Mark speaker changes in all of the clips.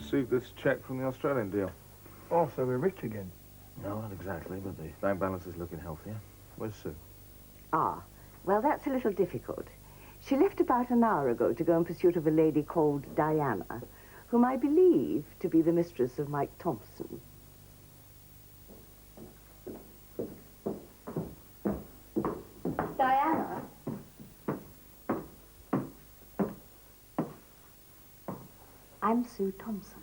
Speaker 1: received this cheque from the Australian deal.
Speaker 2: Oh, so we're rich again.
Speaker 1: No, not exactly, but the bank balance is looking healthier. Where's Sue?
Speaker 3: Ah, well, that's a little difficult. She left about an hour ago to go in pursuit of a lady called Diana, whom I believe to be the mistress of Mike Thompson. Diana? I'm Sue Thompson.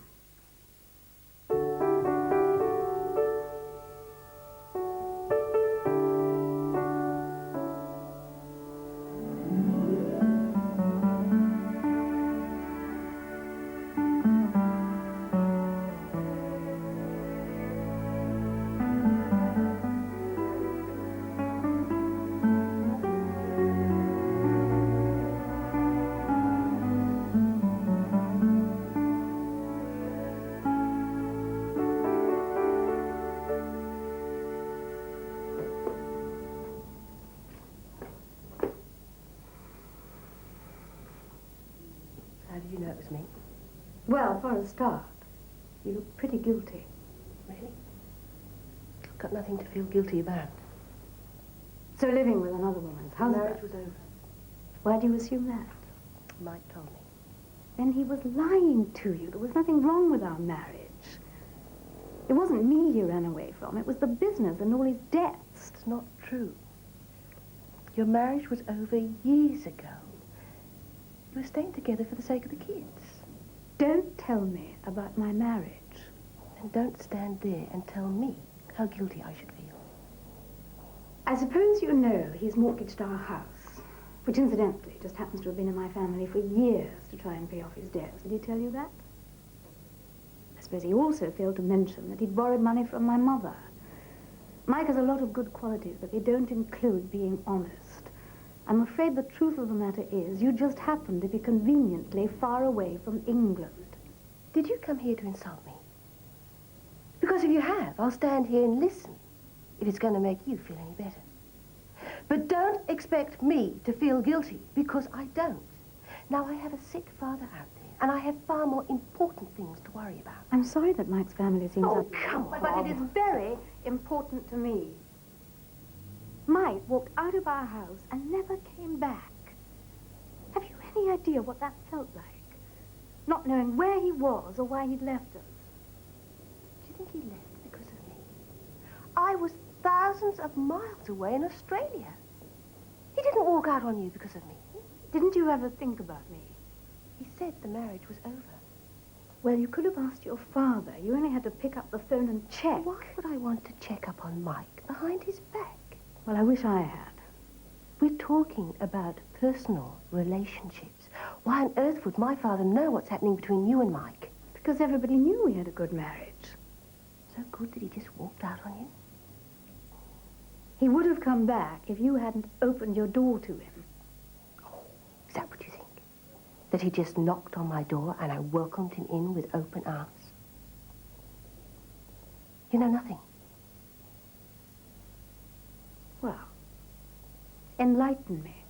Speaker 4: How did you know it was me?
Speaker 5: Well, for a start, you look pretty guilty.
Speaker 4: Really? I've got nothing to feel guilty about.
Speaker 5: So living with another woman's
Speaker 4: The
Speaker 5: husband.
Speaker 4: marriage was over.
Speaker 5: Why do you assume that?
Speaker 4: Mike told me.
Speaker 5: Then he was lying to you. There was nothing wrong with our marriage. It wasn't me he ran away from. It was the business and all his debts.
Speaker 4: It's not true. Your marriage was over years ago. You were staying together for the sake of the kids.
Speaker 5: Don't tell me about my marriage.
Speaker 4: And don't stand there and tell me how guilty I should feel.
Speaker 5: I suppose you know he's mortgaged our house, which incidentally just happens to have been in my family for years to try and pay off his debts. Did he tell you that? I suppose he also failed to mention that he'd borrowed money from my mother. Mike has a lot of good qualities, but they don't include being honest. I'm afraid the truth of the matter is you just happen to be conveniently far away from England.
Speaker 4: Did you come here to insult me? Because if you have, I'll stand here and listen, if it's going to make you feel any better. But don't expect me to feel guilty, because I don't. Now, I have a sick father out there, and I have far more important things to worry about.
Speaker 5: I'm sorry that Mike's family seems...
Speaker 4: Oh, come on.
Speaker 5: But it is very important to me. Mike walked out of our house and never came back. Have you any idea what that felt like? Not knowing where he was or why he'd left us.
Speaker 4: Do you think he left because of me? I was thousands of miles away in Australia. He didn't walk out on you because of me.
Speaker 5: Didn't you ever think about me?
Speaker 4: He said the marriage was over.
Speaker 5: Well, you could have asked your father. You only had to pick up the phone and check.
Speaker 4: Why would I want to check up on Mike behind his back?
Speaker 5: Well, I wish I had.
Speaker 4: We're talking about personal relationships. Why on earth would my father know what's happening between you and Mike?
Speaker 5: Because everybody knew we had a good marriage.
Speaker 4: So good that he just walked out on you?
Speaker 5: He would have come back if you hadn't opened your door to him.
Speaker 4: Oh, is that what you think? That he just knocked on my door and I welcomed him in with open arms? You know nothing.
Speaker 5: Well, enlighten me.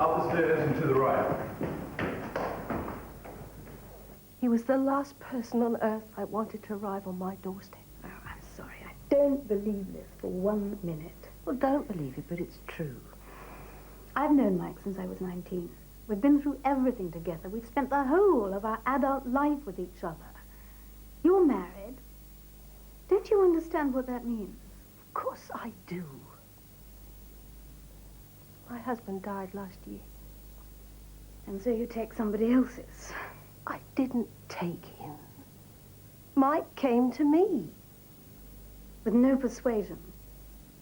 Speaker 6: Up the stairs and to the right.
Speaker 4: He was the last person on earth I wanted to arrive on my doorstep.
Speaker 5: Oh, I'm sorry. I don't believe this for 1 minute.
Speaker 4: Well, don't believe it, but it's true.
Speaker 5: I've known Mike since I was 19. We've been through everything together. We've spent the whole of our adult life with each other. You're married. Don't you understand what that means?
Speaker 4: Of course I do. My husband died last year.
Speaker 5: And so you take somebody else's.
Speaker 4: I didn't take him. Mike came to me.
Speaker 5: With no persuasion.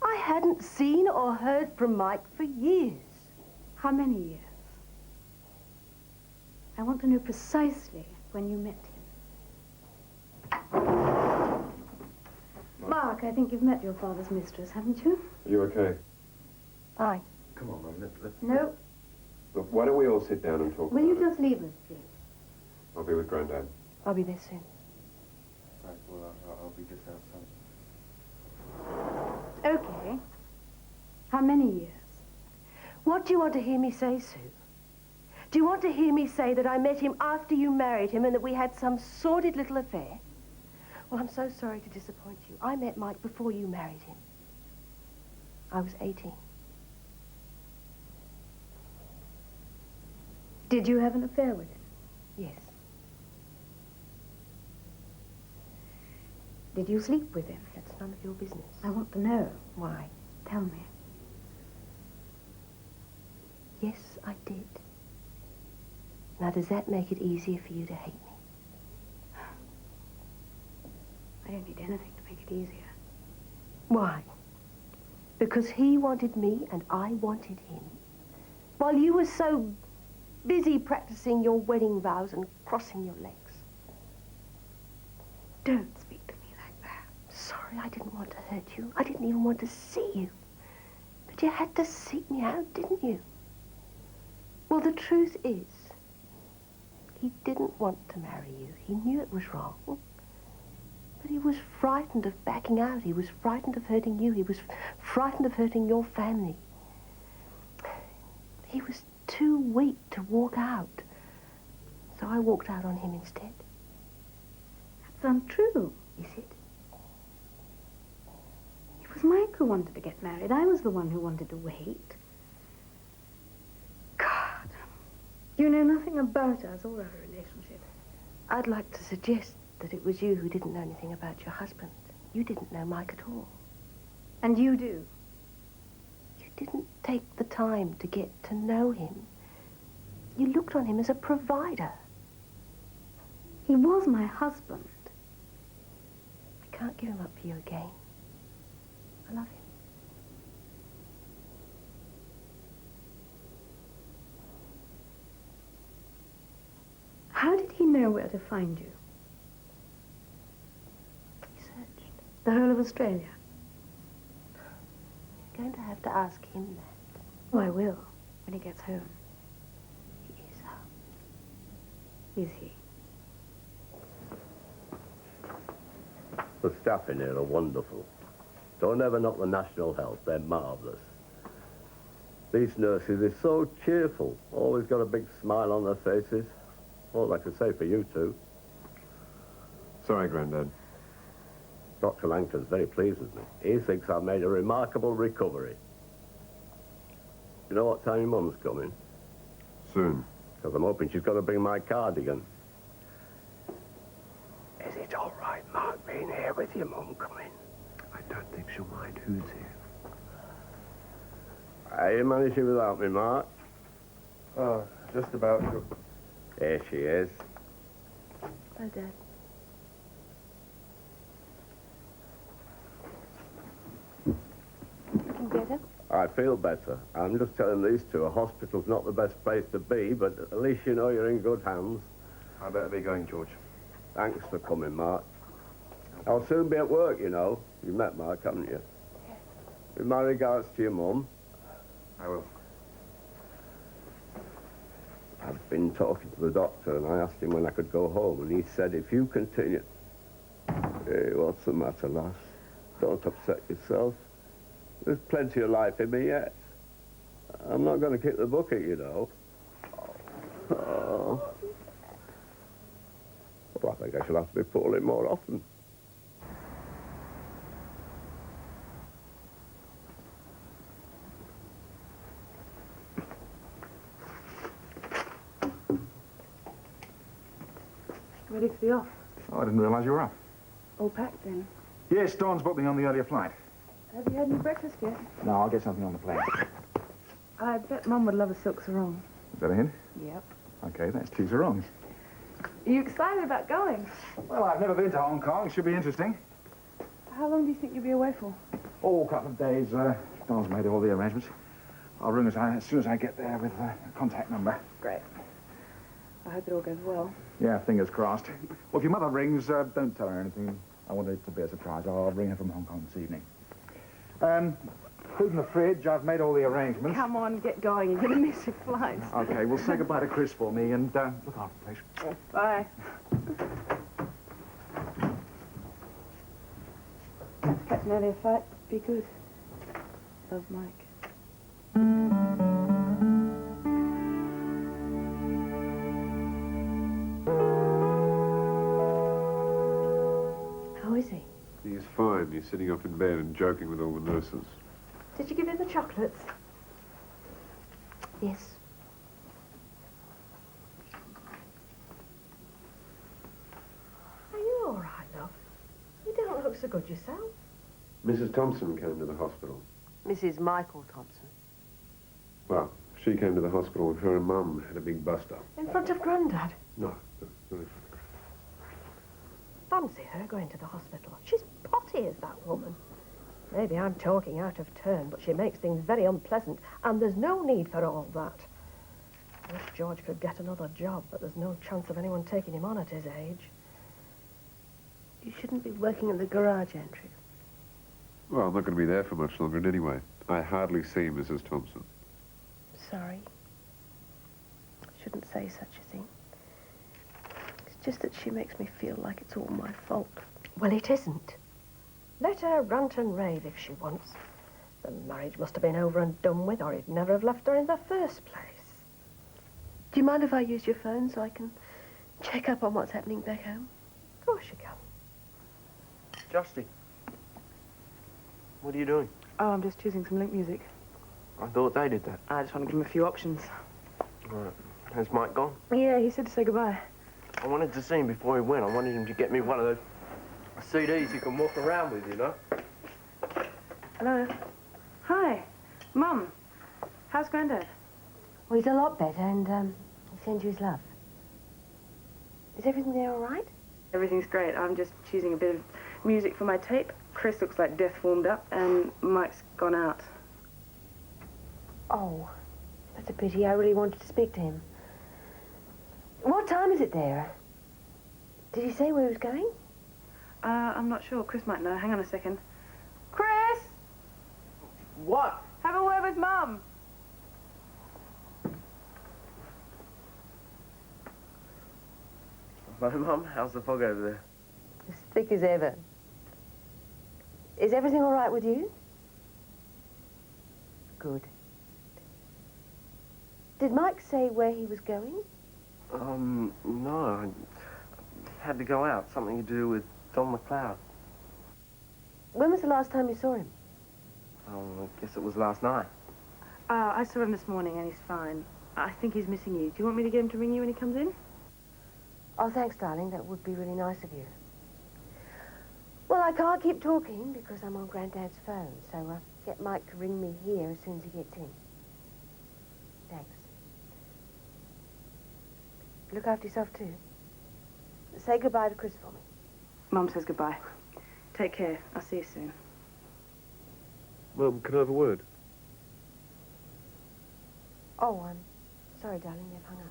Speaker 4: I hadn't seen or heard from Mike for years.
Speaker 5: How many years? I want to know precisely when you met him. Mark, I think you've met your father's mistress, haven't you?
Speaker 6: Are you okay?
Speaker 4: Fine.
Speaker 6: Come on, Mum, let's...
Speaker 5: No.
Speaker 6: Look, why don't we all sit down and talk
Speaker 5: Will you
Speaker 6: about it?
Speaker 5: just leave us, please?
Speaker 6: I'll be with Grandad.
Speaker 4: I'll be there soon.
Speaker 1: Right, well, I'll be just outside.
Speaker 5: Okay. How many years?
Speaker 4: What do you want to hear me say, Sue? Do you want to hear me say that I met him after you married him and that we had some sordid little affair? Well, I'm so sorry to disappoint you. I met Mike before you married him. I was 18.
Speaker 5: Did you have an affair with him?
Speaker 4: Yes.
Speaker 5: Did you sleep with him?
Speaker 4: That's none of your business.
Speaker 5: I want to know.
Speaker 4: Why?
Speaker 5: Tell me.
Speaker 4: Yes, I did. Now, does that make it easier for you to hate me?
Speaker 5: I don't need anything to make it easier.
Speaker 4: Why? Because he wanted me and I wanted him. While you were so busy practicing your wedding vows and crossing your legs.
Speaker 5: Don't speak to me like that.
Speaker 4: Sorry, I didn't want to hurt you. I didn't even want to see you. But you had to seek me out, didn't you? Well, the truth is, he didn't want to marry you. He knew it was wrong. But he was frightened of backing out. He was frightened of hurting you. He was frightened of hurting your family. He was too weak to walk out. So I walked out on him instead.
Speaker 5: That's untrue.
Speaker 4: Is it?
Speaker 5: It was Mike who wanted to get married. I was the one who wanted to wait. God. You know nothing about us or our relationship.
Speaker 4: I'd like to suggest that it was you who didn't know anything about your husband. You didn't know Mike at all.
Speaker 5: And you do.
Speaker 4: You didn't take the time to get to know him. You looked on him as a provider.
Speaker 5: He was my husband.
Speaker 4: I can't give him up for you again. I love him.
Speaker 5: How did he know where to find you?
Speaker 4: He searched.
Speaker 5: The whole of Australia?
Speaker 4: You're going to have to ask him that.
Speaker 5: Oh, I will, when he gets home.
Speaker 4: He is home.
Speaker 5: Is he?
Speaker 7: The staff in here are wonderful. Don't ever knock the National Health. They're marvellous. These nurses are so cheerful. Always got a big smile on their faces. All I can say for you two.
Speaker 6: Sorry, Grandad.
Speaker 7: Dr. Langton's very pleased with me. He thinks I've made a remarkable recovery. You know what time your mum's coming?
Speaker 6: Soon.
Speaker 7: Because I'm hoping she's going to bring my cardigan. Is it all right, Mark, being here with your mum coming?
Speaker 6: I don't think she'll mind who's here.
Speaker 7: Are you managing without me, Mark?
Speaker 2: Oh, just about.
Speaker 7: Here she is.
Speaker 4: Oh, Dad. Looking better?
Speaker 7: I feel better. I'm just telling these two a hospital's not the best place to be, but at least you know you're in good hands.
Speaker 1: I better be going, George.
Speaker 7: Thanks for coming, Mark. I'll soon be at work, you know. You met Mark, haven't you?
Speaker 4: Yes.
Speaker 7: With my regards to your mum.
Speaker 1: I will.
Speaker 7: I've been talking to the doctor, and I asked him when I could go home, and he said, if you continue... Hey, what's the matter, lass? Don't upset yourself. There's plenty of life in me yet. I'm not going to kick the bucket, you know. Oh. Well, I think I shall have to be poorly more often.
Speaker 8: Ready for the off?
Speaker 9: Oh, I didn't realize you were up.
Speaker 8: All packed then.
Speaker 9: Yes, Dawn's booked me on the earlier flight.
Speaker 8: Have you had any breakfast yet?
Speaker 9: No, I'll get something on the plane.
Speaker 8: I bet Mum would love a silk sarong.
Speaker 9: Is that a hint?
Speaker 8: Yep.
Speaker 9: Okay, let's choose her wrongs.
Speaker 8: Are you excited about going?
Speaker 9: Well, I've never been to Hong Kong. Should be interesting.
Speaker 8: How long do you think you'll be away for?
Speaker 9: Oh, a couple of days. Dawn's made all the arrangements. I'll ring as soon as I get there with a contact number.
Speaker 8: Great. I hope it all goes well.
Speaker 9: Yeah, fingers crossed. Well, if your mother rings, don't tell her anything. I want it to be a surprise. I'll ring her from Hong Kong this evening. Food in the fridge. I've made all the arrangements.
Speaker 8: Come on, get going. You're going to miss your flights.
Speaker 9: Okay, well, say goodbye to Chris for me and look after the place.
Speaker 8: Bye. Catch an earlier flight. Be good. Love, Mike.
Speaker 4: is he?
Speaker 6: He's fine. He's sitting up in bed and joking with all the nurses.
Speaker 4: Did you give him the chocolates? Yes. Are you all right, love? You don't look so good yourself.
Speaker 6: Mrs. Thompson came to the hospital.
Speaker 4: Mrs. Michael Thompson.
Speaker 6: Well, she came to the hospital when her and Mum had a big bust-up.
Speaker 4: In front of Grandad?
Speaker 6: No, no.
Speaker 4: Fancy her going to the hospital. She's potty as that woman. Maybe I'm talking out of turn, but she makes things very unpleasant, and there's no need for all that. I wish George could get another job, but there's no chance of anyone taking him on at his age. You shouldn't be working at the garage entry.
Speaker 6: Well, I'm not going to be there for much longer anyway. I hardly see Mrs. Thompson.
Speaker 4: Sorry. Shouldn't say such a thing. It's just that she makes me feel like it's all my fault. Well, it isn't. Let her rant and rave if she wants. The marriage must have been over and done with, or he'd never have left her in the first place. Do you mind if I use your phone so I can check up on what's happening back home? Of course you can.
Speaker 2: Justy. What are you doing?
Speaker 8: Oh, I'm just choosing some Link music.
Speaker 2: I thought they did that.
Speaker 8: I just want to give him a few options.
Speaker 2: Right. Has Mike gone?
Speaker 8: Yeah, he said to say goodbye.
Speaker 2: I wanted to see him before he went. I wanted him to get me one of those CDs you can walk around with, you know?
Speaker 8: Hello. Hi. Mum. How's Grandad?
Speaker 4: Well, he's a lot better, and he sends you his love. Is everything there all right?
Speaker 8: Everything's great. I'm just choosing a bit of music for my tape. Chris looks like death warmed up, and Mike's gone out.
Speaker 4: Oh, that's a pity. I really wanted to speak to him. What time is it there? Did he say where he was going?
Speaker 8: I'm not sure. Chris might know. Hang on a second. Chris!
Speaker 2: What?
Speaker 8: Have a word with Mum.
Speaker 2: My Mum, how's the fog over there?
Speaker 4: As thick as ever. Is everything all right with you? Good. Did Mike say where he was going?
Speaker 2: No. I had to go out. Something to do with Don McLeod.
Speaker 4: When was the last time you saw him?
Speaker 2: Oh, I guess it was last night.
Speaker 8: I saw him this morning, and he's fine. I think he's missing you. Do you want me to get him to ring you when he comes in?
Speaker 4: Oh, thanks, darling. That would be really nice of you. Well, I can't keep talking because I'm on Granddad's phone, so get Mike to ring me here as soon as he gets in. Thanks. Look after yourself, too. Say goodbye to Chris for me.
Speaker 8: Mum says goodbye. Take care. I'll see you soon.
Speaker 6: Mum, can I have a word?
Speaker 4: Oh, I'm sorry, darling. They've hung up.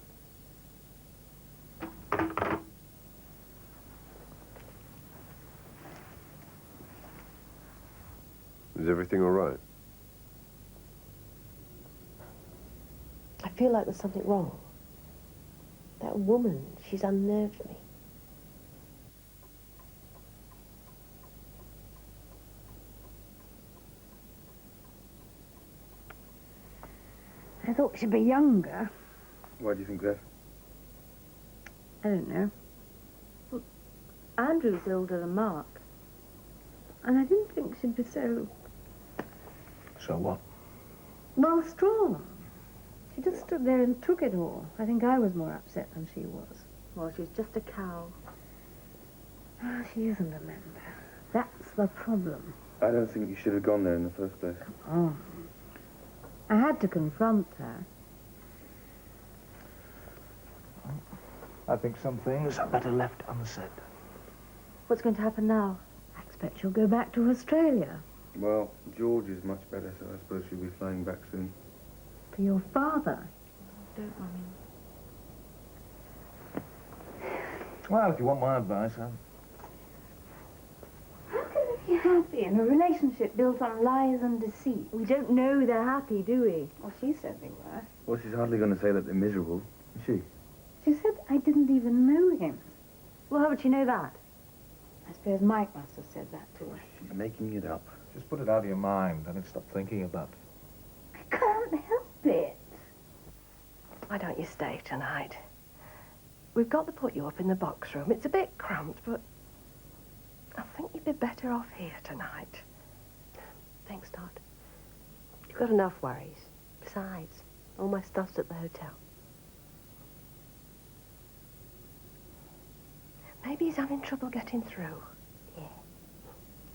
Speaker 6: Is everything all right?
Speaker 4: I feel like there's something wrong. That woman, she's unnerved me.
Speaker 5: I thought she'd be younger.
Speaker 2: Why do you think that?
Speaker 5: I don't know. Well, Andrew's older than Mark. And I didn't think she'd be so,
Speaker 1: So what?
Speaker 5: well, strong. She just stood there and took it all. I think I was more upset than she was.
Speaker 8: Well, she's just a cow.
Speaker 5: Oh, she isn't a member. That's the problem.
Speaker 2: I don't think you should have gone there in the first place.
Speaker 5: Oh. I had to confront her.
Speaker 1: I think some things are better left unsaid.
Speaker 5: What's going to happen now? I expect she'll go back to Australia.
Speaker 2: Well, George is much better, so I suppose she'll be flying back soon.
Speaker 5: For your father.
Speaker 8: Don't, Mummy.
Speaker 1: Well, if you want my advice,
Speaker 5: How can they be happy in a relationship built on lies and deceit?
Speaker 8: We don't know they're happy, do we?
Speaker 5: Well, she said they were.
Speaker 2: Well, she's hardly going to say that they're miserable, is she?
Speaker 5: She said I didn't even know him.
Speaker 8: Well, how would she know that?
Speaker 5: I suppose Mike must have said that to her.
Speaker 2: She's making it up.
Speaker 1: just put it out of your mind and then stop thinking about it.
Speaker 5: I can't help it.
Speaker 4: Why don't you stay tonight? We've got to put you up in the box room. It's a bit cramped, but I think you'd be better off here tonight. Thanks, Todd. You've got enough worries. Besides, all my stuff's at the hotel. Maybe he's having trouble getting through. Yeah,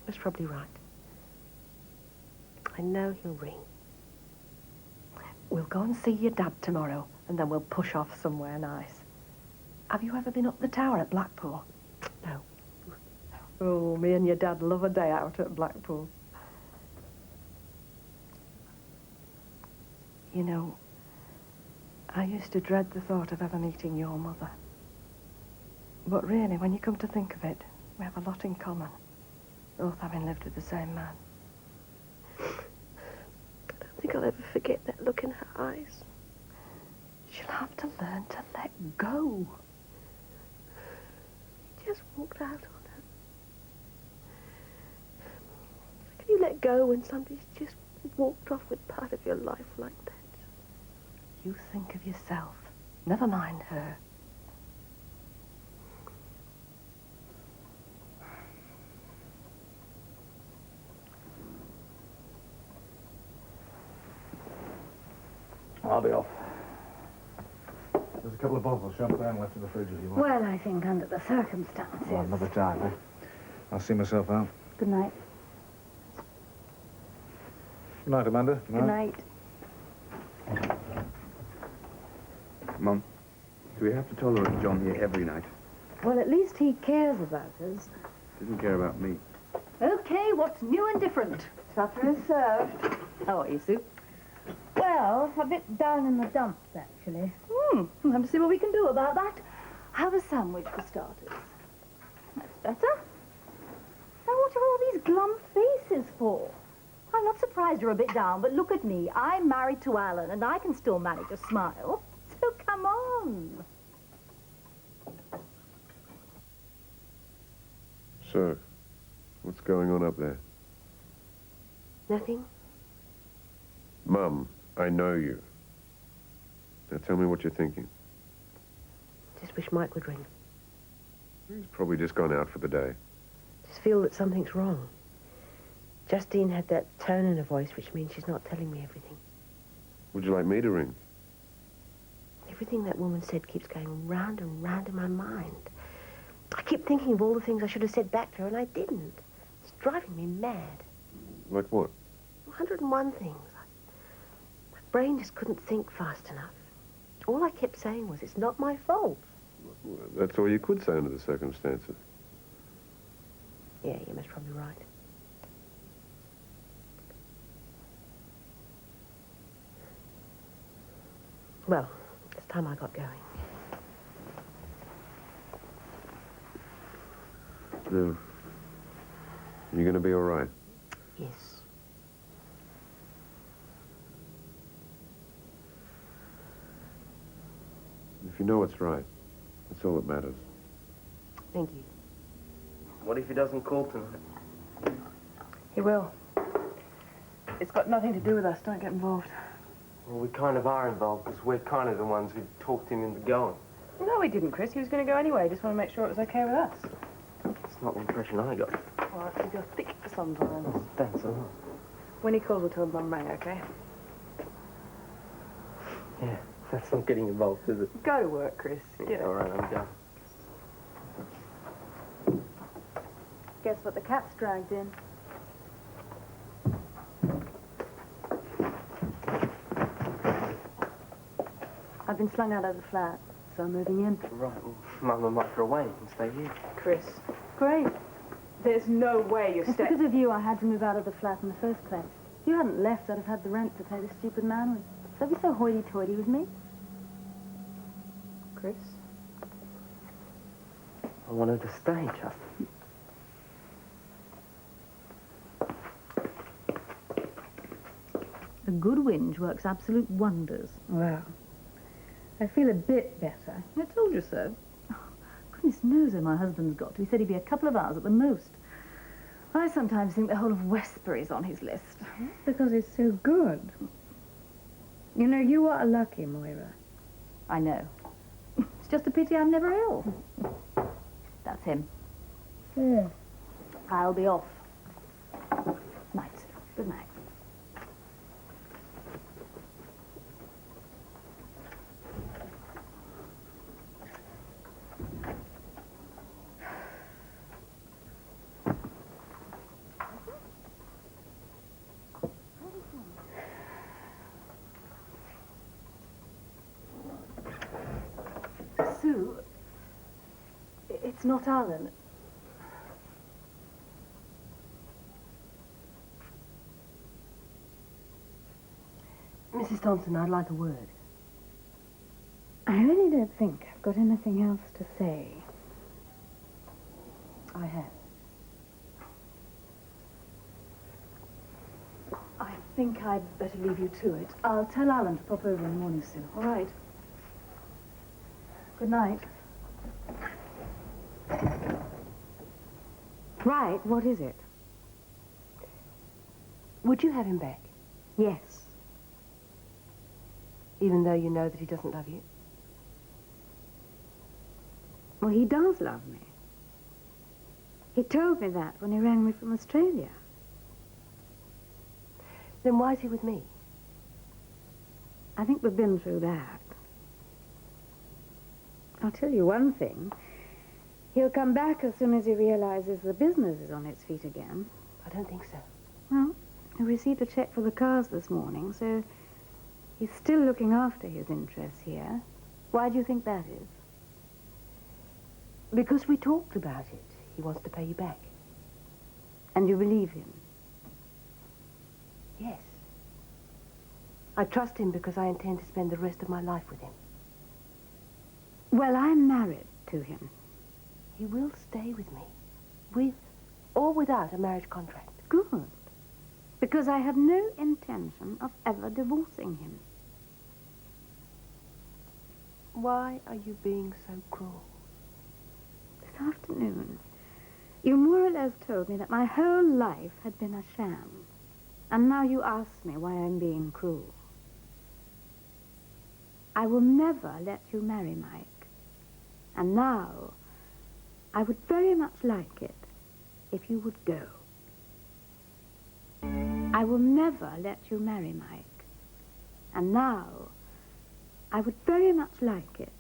Speaker 4: was probably right. I know he'll ring. We'll go and see your dad tomorrow, and then we'll push off somewhere nice. Have you ever been up the tower at Blackpool? No. Oh, me and your dad love a day out at Blackpool. You know, I used to dread the thought of ever meeting your mother. But really, when you come to think of it, we have a lot in common, both having lived with the same man. I don't think I'll ever forget that look in her eyes. She'll have to learn to let go. He just walked out on her. How can you let go when somebody's just walked off with part of your life like that? You think of yourself. Never mind her.
Speaker 9: I'll be off. There's a couple of bottles of champagne left in the fridge if you want.
Speaker 5: Well, I think under the circumstances.
Speaker 9: Well, another time, eh? I'll see myself out.
Speaker 5: Good night.
Speaker 9: Good night, Amanda.
Speaker 5: Good night.
Speaker 1: Mum, do we have to tolerate John here every night?
Speaker 5: Well, at least he cares about us.
Speaker 1: Doesn't care about me.
Speaker 5: Okay, what's new and different?
Speaker 3: Supper is served.
Speaker 5: How are you, Sue? Well, a bit down in the dumps, actually. We'll have to see what we can do about that. Have a sandwich for starters. That's better. Now, what are all these glum faces for? I'm not surprised you're a bit down, but look at me. I'm married to Alan, and I can still manage a smile. So come on.
Speaker 6: So, what's going on up there?
Speaker 4: Nothing?
Speaker 6: Mum, I know you. Now tell me what you're thinking.
Speaker 4: Just wish Mike would ring.
Speaker 6: He's probably just gone out for the day.
Speaker 4: Just feel that something's wrong. Justine had that tone in her voice, which means she's not telling me everything.
Speaker 6: Would you like me to ring?
Speaker 4: Everything that woman said keeps going round and round in my mind. I keep thinking of all the things I should have said back to her, and I didn't. It's driving me mad.
Speaker 6: Like what?
Speaker 4: 101 things. My brain just couldn't think fast enough. All I kept saying was, it's not my fault.
Speaker 6: Well, that's all you could say under the circumstances.
Speaker 4: Yeah, you're most probably right. Well, it's time I got going.
Speaker 6: No. You're going to be all right.
Speaker 4: Yes.
Speaker 6: If you know what's right, that's all that matters.
Speaker 4: Thank you.
Speaker 2: What if he doesn't call tonight?
Speaker 8: He will. It's got nothing to do with us. Don't get involved.
Speaker 2: Well, we kind of are involved because we're kind of the ones who talked him into going.
Speaker 8: No, he didn't, Chris. He was going to go anyway. Just want to make sure it was okay with us.
Speaker 2: It's not the impression I got.
Speaker 8: Well, you're thick sometimes.
Speaker 2: Oh, thanks a lot.
Speaker 8: When he calls, we'll tell him Mum rang, okay?
Speaker 2: Yeah, that's not getting involved, is it?
Speaker 8: Go to work, Chris.
Speaker 2: Yeah, all right, I'm done.
Speaker 5: Guess what the cat's dragged in? I've been slung out of the flat, so I'm moving in.
Speaker 2: Right, well, Mum and Mike are away. You can stay here.
Speaker 8: Chris,
Speaker 5: Great.
Speaker 8: there's no way you're
Speaker 5: It's
Speaker 8: staying.
Speaker 5: because of you I had to move out of the flat in the first place. If you hadn't left, I'd have had the rent to pay this stupid man with. Don't be so hoity-toity with me.
Speaker 8: Chris?
Speaker 2: I wanted to stay, Justin.
Speaker 5: A good whinge works absolute wonders. Well, I feel a bit better. I told you so. Oh, goodness knows where my husband's got to. He said he'd be a couple of hours at the most. I sometimes think the whole of Westbury's on his list.
Speaker 10: Because it's so good. You know, you are lucky, Moira.
Speaker 5: I know. It's just a pity I'm never ill. That's him.
Speaker 10: Yeah.
Speaker 5: I'll be off. Night. Good night.
Speaker 4: Sue, it's not Alan. Mrs. Thompson, I'd like a word.
Speaker 5: I really don't think I've got anything else to say.
Speaker 4: I have. I think I'd better leave you to it. I'll tell Alan to pop over in the morning, Sue. All right. Good night.
Speaker 3: Right, what is it?
Speaker 4: Would you have him back,
Speaker 3: Yes.
Speaker 4: even though you know that he doesn't love you?
Speaker 5: Well, he does love me. He told me that when he rang me from Australia.
Speaker 4: Then why is he with me?
Speaker 5: I think we've been through that. I'll tell you one thing. He'll come back as soon as he realizes the business is on its feet again.
Speaker 4: I don't think so.
Speaker 5: Well, he received a check for the cars this morning, so he's still looking after his interests here. Why do you think that is?
Speaker 4: Because we talked about it. He wants to pay you back.
Speaker 5: And you believe him?
Speaker 4: Yes. I trust him because I intend to spend the rest of my life with him.
Speaker 5: Well, I'm married to him.
Speaker 4: He will stay with me, with or without a marriage contract.
Speaker 5: Good. Because I have no intention of ever divorcing him.
Speaker 4: Why are you being so cruel?
Speaker 5: This afternoon, you more or less told me that my whole life had been a sham. And now you ask me why I'm being cruel. I will never let you marry Mike. And now, I would very much like it if you would go. I will never let you marry Mike. And now, I would very much like it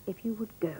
Speaker 5: if you would go.